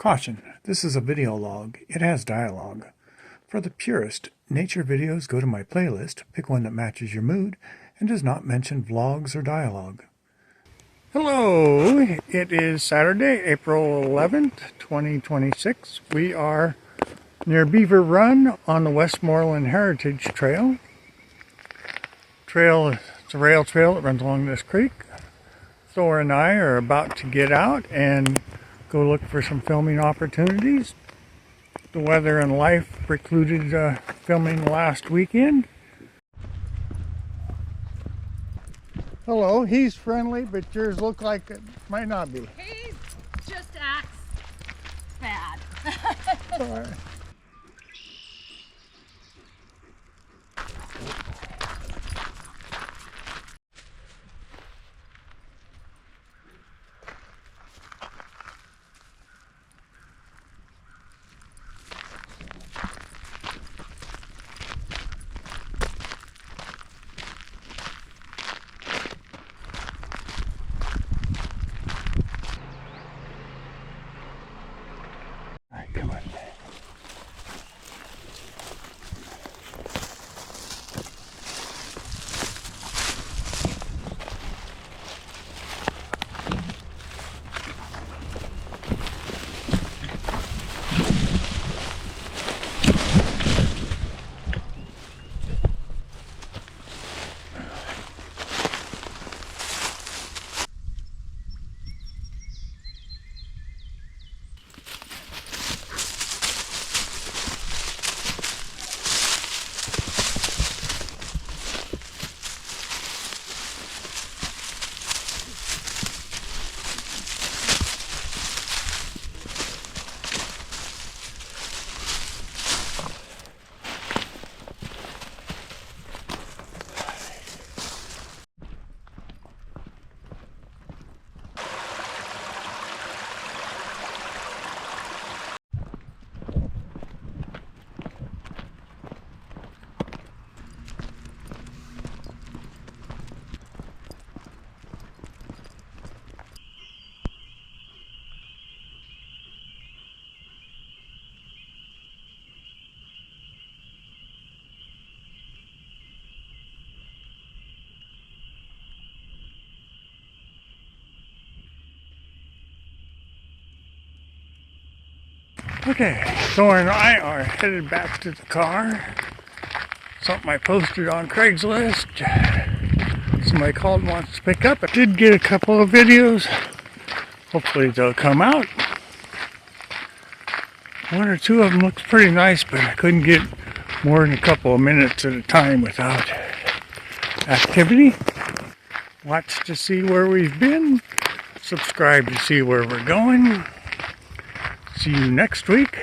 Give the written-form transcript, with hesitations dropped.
Caution, this is a video log. It has dialogue. For the purist, nature videos, go to my playlist, pick one that matches your mood, and does not mention vlogs or dialogue. Hello, it is Saturday, April 11th, 2026. We are near Beaver Run on the Westmoreland Heritage Trail. It's a rail trail that runs along this creek. Thor and I are about to get out and go look for some filming opportunities. The weather and life precluded filming last weekend. Hello, he's friendly, but yours look like it might not be. He just acts bad. All right. Come on. Okay, Thor and I are headed back to the car. Something I posted on Craigslist. Somebody called and wants to pick up. I did get a couple of videos. Hopefully they'll come out. One or two of them looks pretty nice, but I couldn't get more than a couple of minutes at a time without activity. Watch to see where we've been. Subscribe to see where we're going. See you next week.